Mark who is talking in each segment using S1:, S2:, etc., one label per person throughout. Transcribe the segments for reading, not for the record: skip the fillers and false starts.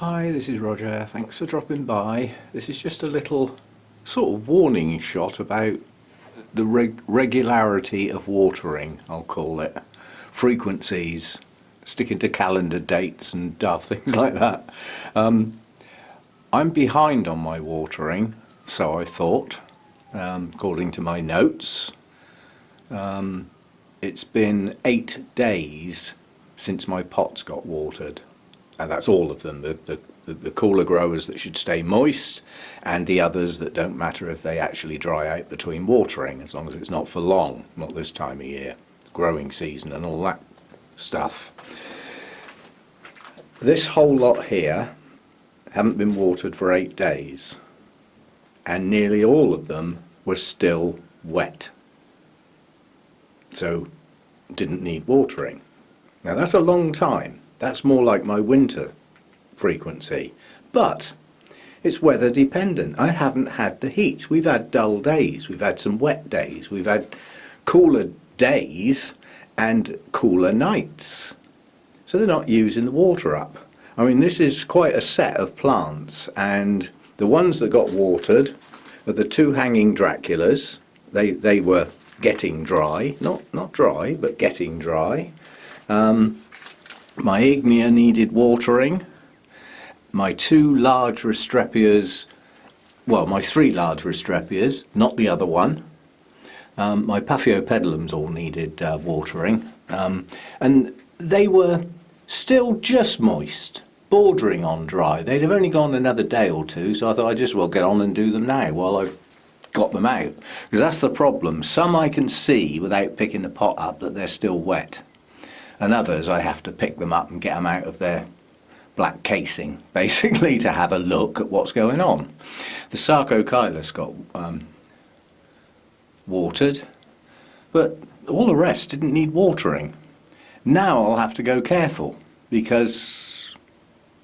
S1: Hi, this is Roger. Thanks for dropping by. This is just a little sort of warning shot about the regularity of watering, I'll call it. Frequencies, sticking to calendar dates and daft things like that. I'm behind on my watering, so I thought, according to my notes. It's been 8 days since my pots got watered. And that's all of them, the cooler growers that should stay moist, and the others that don't matter if they actually dry out between watering, as long as it's not for long, not this time of year, growing season and all that stuff. This whole lot here haven't been watered for 8 days, and nearly all of them were still wet, so didn't need watering. Now that's a long time. That's more like my winter frequency, but it's weather dependent. I haven't had the heat. We've had dull days, we've had some wet days, we've had cooler days and cooler nights. So they're not using the water up. I mean, this is quite a set of plants, and the ones that got watered are the two hanging Draculas. They were getting dry, not dry, but getting dry. My Ignia needed watering. My two large Restrepias, well, my three large Restrepias, not the other one. My Paphiopedilums all needed watering. And they were still just moist, bordering on dry. They'd have only gone another day or two, so I thought I'd just well get on and do them now while I've got them out. Because that's the problem. Some I can see without picking the pot up that they're still wet. And others I have to pick them up and get them out of their black casing, basically, to have a look at what's going on. The Sarcochilus got watered, but all the rest didn't need watering. Now I'll have to go careful, because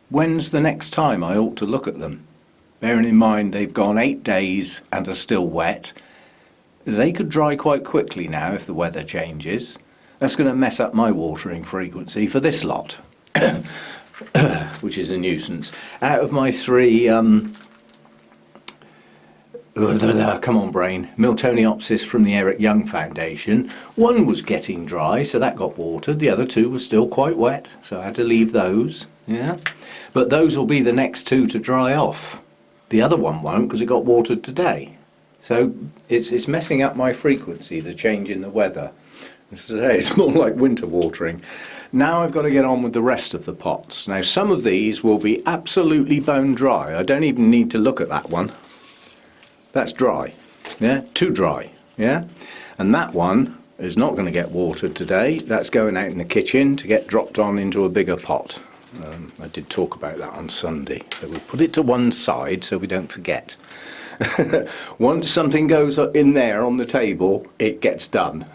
S1: when's the next time I ought to look at them? Bearing in mind they've gone 8 days and are still wet. They could dry quite quickly now if the weather changes. That's going to mess up my watering frequency for this lot, which is a nuisance. Out of my three, come on brain, Miltoniopsis from the Eric Young Foundation, one was getting dry, so that got watered. The other two were still quite wet, so I had to leave those. Yeah, but those will be the next two to dry off. The other one won't, because it got watered today. So it's messing up my frequency, the change in the weather. As I say, it's more like winter watering. Now I've got to get on with the rest of the pots. Now some of these will be absolutely bone dry. I don't even need to look at that one. That's dry, yeah, too dry, yeah. And that one is not going to get watered today. That's going out in the kitchen to get dropped on into a bigger pot. I did talk about that on Sunday, so we'll put it to one side so we don't forget. Once something goes in there on the table, it gets done.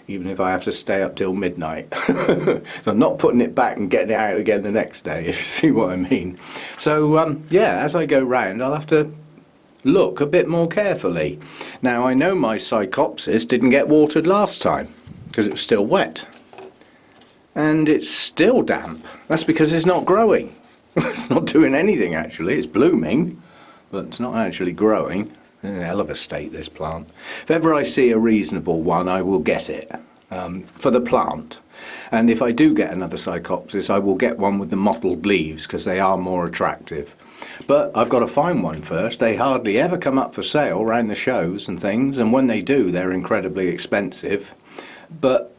S1: Even if I have to stay up till midnight. So I'm not putting it back and getting it out again the next day, if you see what I mean. So yeah, as I go round, I'll have to look a bit more carefully. Now I know my Psychopsis didn't get watered last time, because it was still wet. And it's still damp. That's because it's not growing. It's not doing anything actually, it's blooming, but it's not actually growing. In a hell of a state, this plant. If ever I see a reasonable one, I will get it for the plant. And if I do get another Psychopsis, I will get one with the mottled leaves, because they are more attractive. But I've got to find one first. They hardly ever come up for sale around the shows and things, and when they do, they're incredibly expensive. But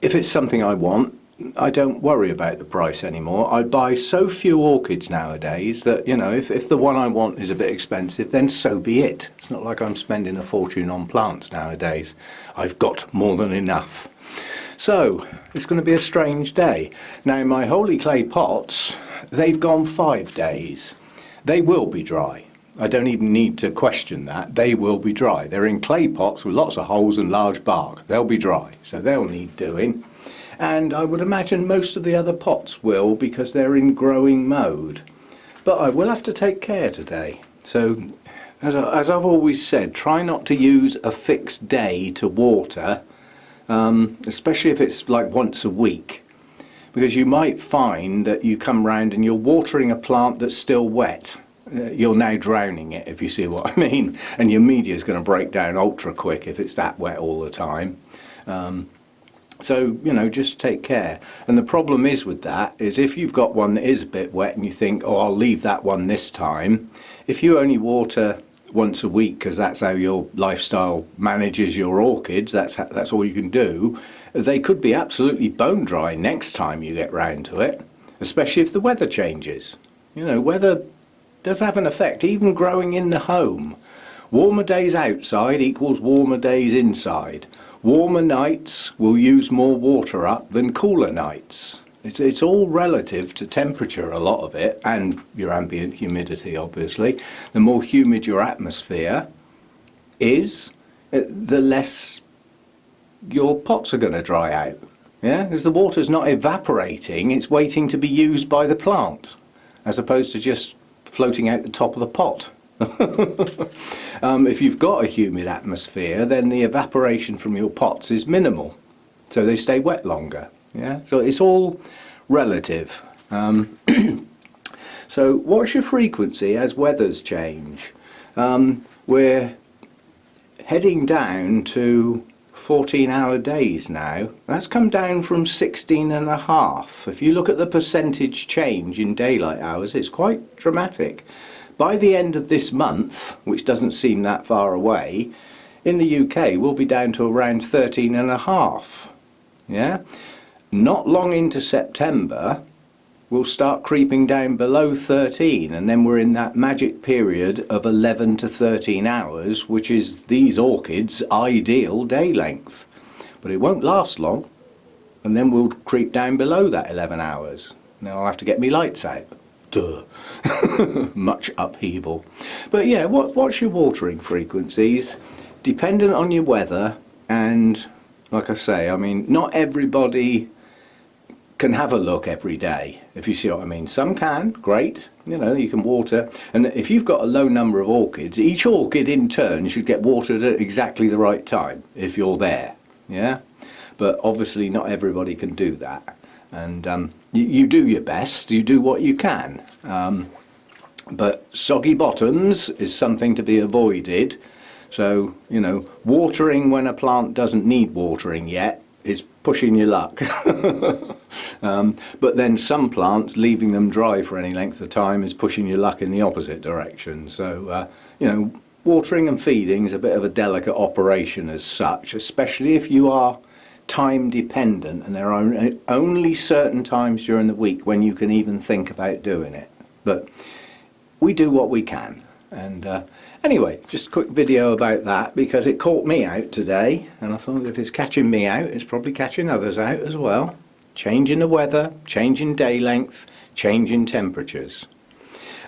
S1: if it's something I want, I don't worry about the price anymore. I buy so few orchids nowadays that, you know, if the one I want is a bit expensive, then so be it. It's not like I'm spending a fortune on plants nowadays. I've got more than enough. So, it's going to be a strange day. Now, my holy clay pots, they've gone 5 days. They will be dry. I don't even need to question that. They will be dry. They're in clay pots with lots of holes and large bark. They'll be dry, so they'll need doing. And I would imagine most of the other pots will, because they're in growing mode. But I will have to take care today. So, as I've always said, try not to use a fixed day to water, especially if it's like once a week. because you might find that you come round and you're watering a plant that's still wet. You're now drowning it, if you see what I mean, and your media is going to break down ultra quick if it's that wet all the time. So, you know, just take care. And the problem is with that is if you've got one that is a bit wet and you think, oh, I'll leave that one this time, if you only water once a week because that's how your lifestyle manages your orchids, that's all you can do, they could be absolutely bone dry next time you get round to it, especially if the weather changes. You know, weather does have an effect, even growing in the home. Warmer days outside equals warmer days inside. Warmer nights will use more water up than cooler nights. It's all relative to temperature, a lot of it, and your ambient humidity, obviously. The more humid your atmosphere is, the less your pots are going to dry out. Yeah, because the water's not evaporating, it's waiting to be used by the plant, as opposed to just floating out the top of the pot. If you've got a humid atmosphere, then the evaporation from your pots is minimal, so they stay wet longer. Yeah, so it's all relative. So what's your frequency as weathers change? We're heading down to 14-hour days now. That's come down from 16.5. If you look at the percentage change in daylight hours, it's quite dramatic. By the end of this month, which doesn't seem that far away, in the UK we'll be down to around 13.5. Yeah? Not long into September, we'll start creeping down below 13, and then we're in that magic period of 11 to 13 hours, which is these orchids' ideal day length. But it won't last long, and then we'll creep down below that 11 hours. Now I'll have to get me lights out. Duh. Much upheaval. But yeah, what's your watering frequencies? Dependent on your weather, and like I say, I mean, not everybody can have a look every day, if you see what I mean. Some can, great, you know, you can water. And if you've got a low number of orchids, each orchid in turn should get watered at exactly the right time, if you're there, yeah? But obviously not everybody can do that. And you do your best, you do what you can. But soggy bottoms is something to be avoided. So, you know, watering when a plant doesn't need watering yet is pushing your luck. But then some plants, leaving them dry for any length of time is pushing your luck in the opposite direction. So, you know, watering and feeding is a bit of a delicate operation as such, especially if you are time dependent and there are only certain times during the week when you can even think about doing it. But we do what we can. And anyway, just a quick video about that because it caught me out today, and I thought if it's catching me out, it's probably catching others out as well. Change in the weather, change in day length, change in temperatures.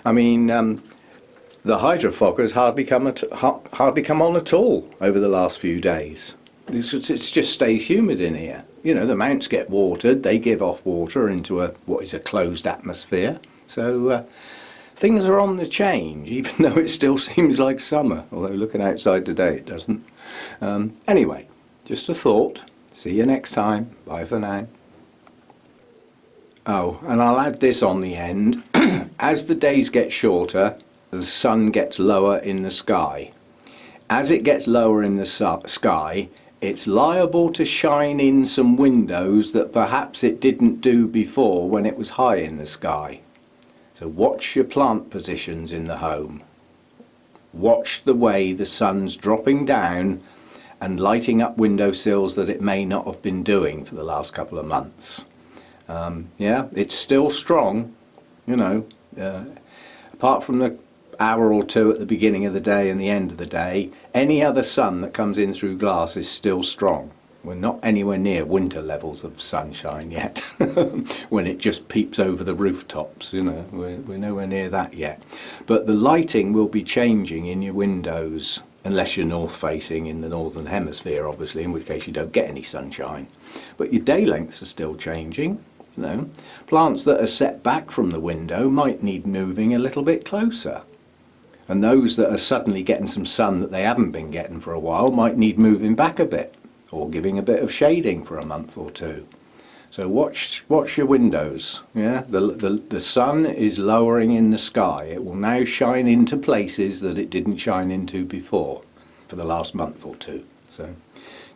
S1: I mean, the hydrofoggers hardly come on at all over the last few days. It just stays humid in here. You know, the mounts get watered, they give off water into what is a closed atmosphere. So things are on the change, even though it still seems like summer, although looking outside today it doesn't. Anyway, just a thought. See you next time. Bye for now. Oh, and I'll add this on the end. As the days get shorter, the sun gets lower in the sky. As it gets lower in the sky, it's liable to shine in some windows that perhaps it didn't do before when it was high in the sky. So watch your plant positions in the home. Watch the way the sun's dropping down and lighting up windowsills that it may not have been doing for the last couple of months. Yeah, it's still strong, you know, apart from the hour or two at the beginning of the day and the end of the day, any other sun that comes in through glass is still strong. We're not anywhere near winter levels of sunshine yet, when it just peeps over the rooftops, you know, we're nowhere near that yet. But the lighting will be changing in your windows, unless you're north facing in the northern hemisphere, obviously, in which case you don't get any sunshine. But your day lengths are still changing, you know. Plants that are set back from the window might need moving a little bit closer. And those that are suddenly getting some sun that they haven't been getting for a while might need moving back a bit, or giving a bit of shading for a month or two. So watch your windows. Yeah, the sun is lowering in the sky. It will now shine into places that it didn't shine into before for the last month or two. So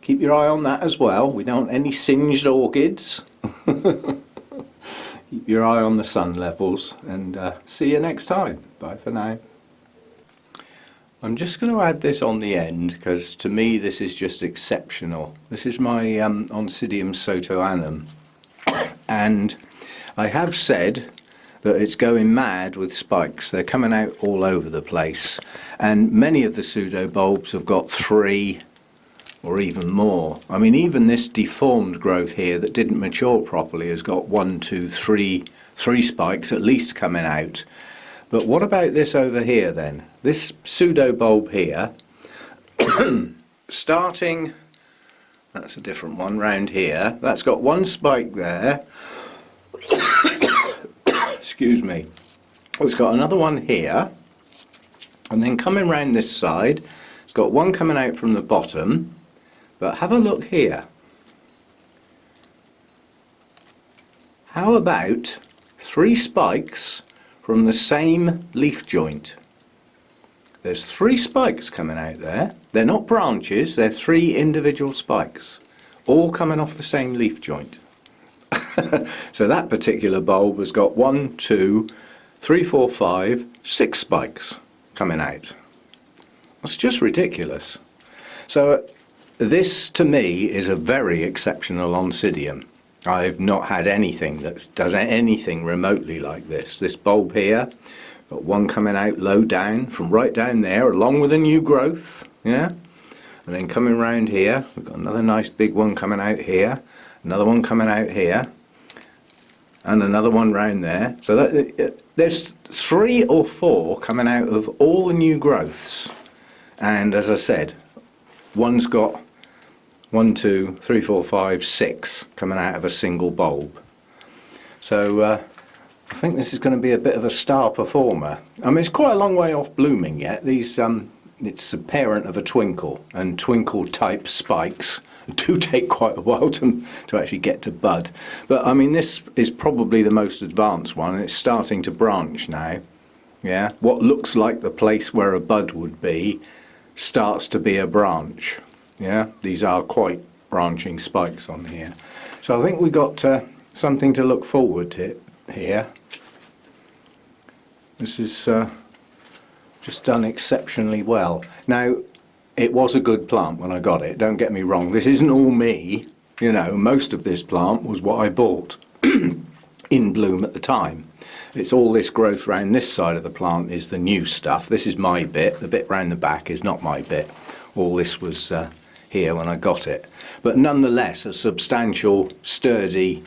S1: keep your eye on that as well. We don't want any singed orchids. Keep your eye on the sun levels, and see you next time. Bye for now. I'm just going to add this on the end because to me this is just exceptional. This is my Oncidium sotoanum, and I have said that it's going mad with spikes. They're coming out all over the place, and many of the pseudo bulbs have got 3 or even more. I mean, even this deformed growth here that didn't mature properly has got 1, 2, 3 spikes at least coming out. But what about this over here then? This pseudo bulb here, starting, that's a different one round here, that's got 1 spike there. Excuse me. It's got another one here, and then coming round this side, it's got 1 coming out from the bottom. But have a look here. How about 3 spikes from the same leaf joint? There's 3 spikes coming out there. They're not branches, they're 3 individual spikes, all coming off the same leaf joint. So that particular bulb has got 1, 2, 3, 4, 5, 6 spikes coming out. That's just ridiculous. So this to me is a very exceptional Oncidium. I've not had anything that does anything remotely like this. This bulb here, got 1 coming out low down, from right down there, along with a new growth, yeah? And then coming round here, we've got another nice big one coming out here, another one coming out here, and another one round there. So there's 3 or 4 coming out of all the new growths. And as I said, one's got 1, 2, 3, 4, 5, 6 coming out of a single bulb. So I think this is going to be a bit of a star performer. I mean, it's quite a long way off blooming yet. These it's a parent of a twinkle, and twinkle type spikes do take quite a while to actually get to bud. But I mean, this is probably the most advanced one, and it's starting to branch now. Yeah, what looks like the place where a bud would be starts to be a branch. Yeah, these are quite branching spikes on here. So I think we got something to look forward to here. This is just done exceptionally well. Now, it was a good plant when I got it, don't get me wrong. This isn't all me, you know, most of this plant was what I bought in bloom at the time. It's all this growth around this side of the plant is the new stuff. This is my bit, the bit round the back is not my bit. All this was here when I got it. But nonetheless, a substantial, sturdy,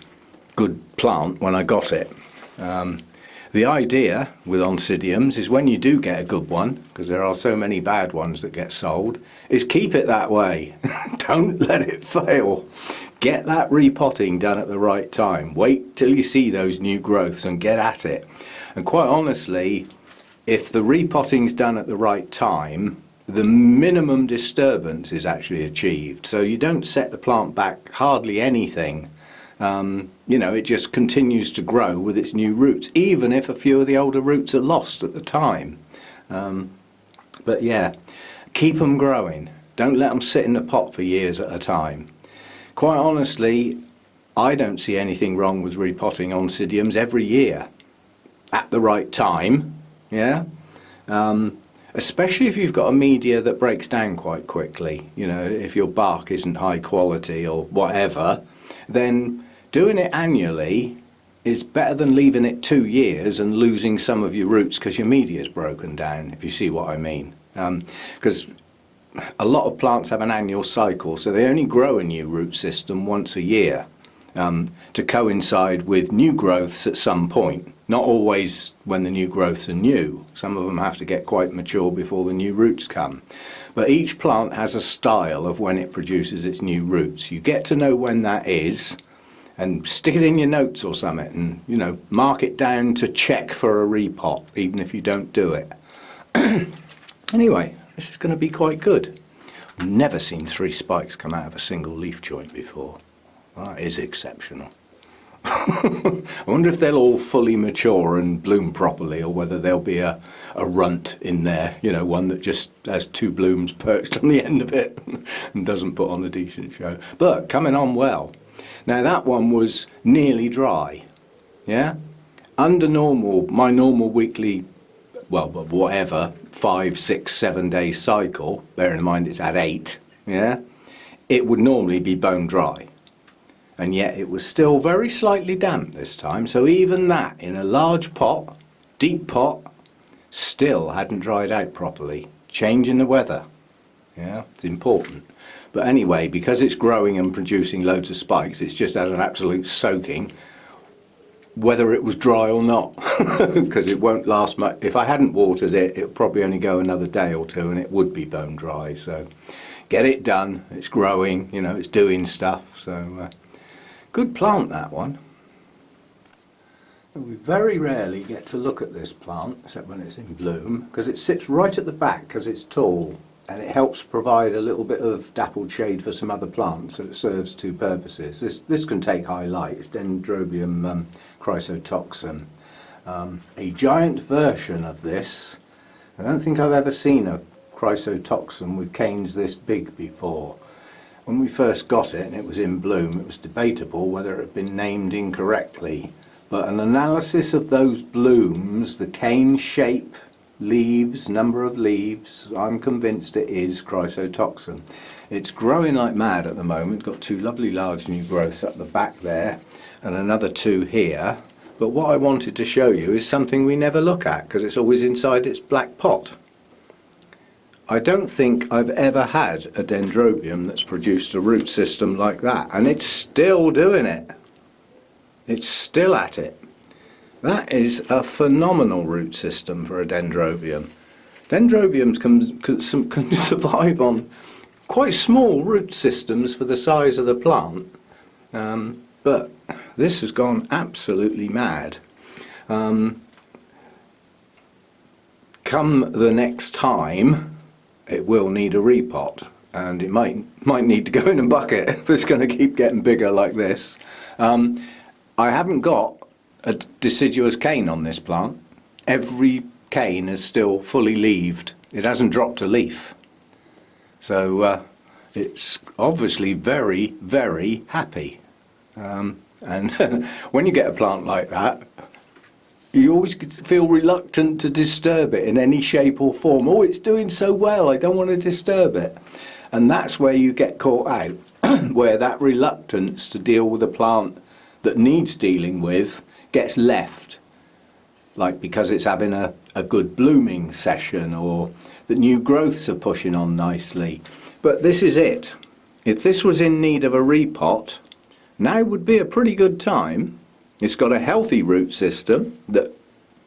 S1: good plant when I got it. The idea with Oncidiums is when you do get a good one, because there are so many bad ones that get sold, is keep it that way. Don't let it fail. Get that repotting done at the right time. Wait till you see those new growths and get at it. And quite honestly, if the repotting's done at the right time, the minimum disturbance is actually achieved. So you don't set the plant back hardly anything. You know, it just continues to grow with its new roots, even if a few of the older roots are lost at the time. But yeah, keep them growing. Don't let them sit in the pot for years at a time. Quite honestly, I don't see anything wrong with repotting Oncidiums every year at the right time. Yeah. Especially if you've got a media that breaks down quite quickly. You know, if your bark isn't high quality or whatever, then doing it annually is better than leaving it 2 years and losing some of your roots because your media is broken down, if you see what I mean. Because a lot of plants have an annual cycle, so they only grow a new root system once a year to coincide with new growths at some point. Not always when the new growths are new. Some of them have to get quite mature before the new roots come. But each plant has a style of when it produces its new roots. You get to know when that is and stick it in your notes or something and, you know, mark it down to check for a repot, even if you don't do it. Anyway, this is going to be quite good. I've never seen 3 spikes come out of a single leaf joint before. That is exceptional. I wonder if they'll all fully mature and bloom properly, or whether there'll be a runt in there, you know, one that just has 2 blooms perched on the end of it and doesn't put on a decent show. But coming on well. Now that one was nearly dry, yeah? Under my normal weekly, well, whatever, 5, 6, 7 day cycle, bearing in mind it's at 8, yeah? It would normally be bone dry. And yet it was still very slightly damp this time, so even that, in a large pot, deep pot, still hadn't dried out properly. Change in the weather, yeah, it's important. But anyway, because it's growing and producing loads of spikes, it's just had an absolute soaking, whether it was dry or not, because it won't last much. If I hadn't watered it, it would probably only go another day or two and it would be bone dry. So get it done, it's growing, you know, it's doing stuff, so good plant, that one. We very rarely get to look at this plant, except when it's in bloom, because it sits right at the back because it's tall, and it helps provide a little bit of dappled shade for some other plants, so it serves 2 purposes. This can take high light. It's Dendrobium chrysotoxum. A giant version of this. I don't think I've ever seen a chrysotoxum with canes this big before. When we first got it and it was in bloom, it was debatable whether it had been named incorrectly. But an analysis of those blooms, the cane shape, leaves, number of leaves, I'm convinced it is chrysotoxum. It's growing like mad at the moment. Got 2 lovely large new growths up the back there and another 2 here. But what I wanted to show you is something we never look at because it's always inside its black pot. I don't think I've ever had a dendrobium that's produced a root system like that, and it's still doing it. It's still at it. That is a phenomenal root system for a dendrobium. Dendrobiums can survive on quite small root systems for the size of the plant, but this has gone absolutely mad. Come the next time, it will need a repot, and it might need to go in a bucket if it's going to keep getting bigger like this. I haven't got a deciduous cane on this plant. Every cane is still fully leaved. It hasn't dropped a leaf. So it's obviously very, very happy. And when you get a plant like that, you always feel reluctant to disturb it in any shape or form. Oh, it's doing so well, I don't want to disturb it. And that's where you get caught out, where that reluctance to deal with a plant that needs dealing with gets left, like because it's having a good blooming session, or the new growths are pushing on nicely. But this is it. If this was in need of a repot, now would be a pretty good time. It's got a healthy root system that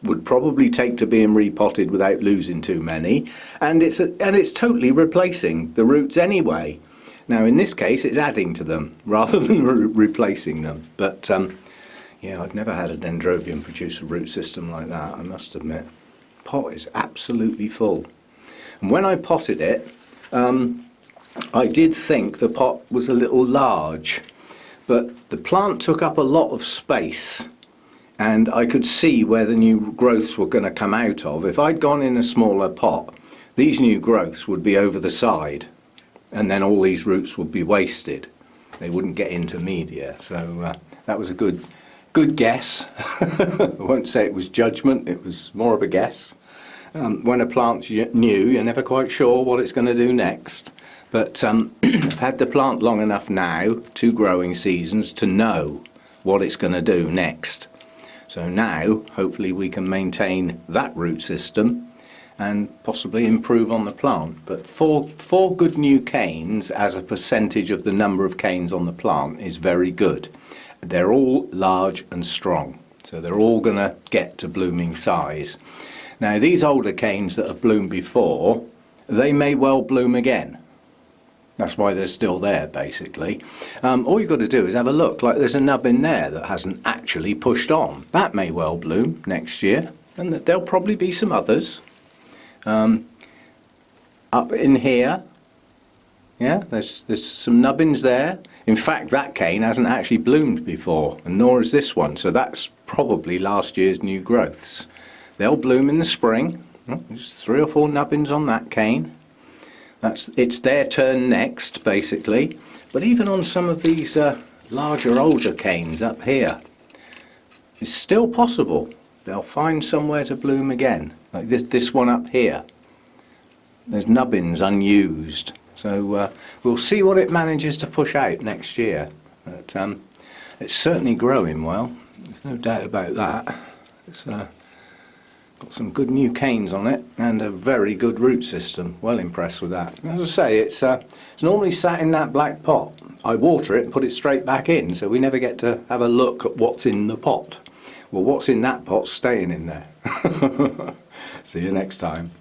S1: would probably take to being repotted without losing too many, and it's totally replacing the roots anyway. Now in this case it's adding to them rather than replacing them. But yeah, I've never had a dendrobium produce a root system like that, I must admit. Pot is absolutely full. And when I potted it, I did think the pot was a little large, but the plant took up a lot of space, and I could see where the new growths were going to come out of. If I'd gone in a smaller pot, these new growths would be over the side, and then all these roots would be wasted. They wouldn't get into media. So that was a good guess. I won't say it was judgment, it was more of a guess. When a plant's new, you're never quite sure what it's going to do next. But I've had the plant long enough now, 2 growing seasons, to know what it's going to do next. So now, hopefully we can maintain that root system and possibly improve on the plant. But four good new canes as a percentage of the number of canes on the plant is very good. They're all large and strong, so they're all going to get to blooming size. Now these older canes that have bloomed before, they may well bloom again. That's why they're still there, basically. All you've got to do is have a look. Like there's a nub in there that hasn't actually pushed on. That may well bloom next year, and there'll probably be some others. Up in here, Yeah, there's some nubbins there. In fact, that cane hasn't actually bloomed before, and nor has this one, so that's probably last year's new growths. They'll bloom in the spring. Oh, there's 3 or 4 nubbins on that cane. It's their turn next, basically. But even on some of these larger, older canes up here, it's still possible. They'll find somewhere to bloom again. Like this one up here. There's nubbins unused. So we'll see what it manages to push out next year. But it's certainly growing well. There's no doubt about that. It's got some good new canes on it and a very good root system. Well impressed with that. As I say, it's normally sat in that black pot. I water it and put it straight back in, so we never get to have a look at what's in the pot. Well, what's in that pot's staying in there. See you next time.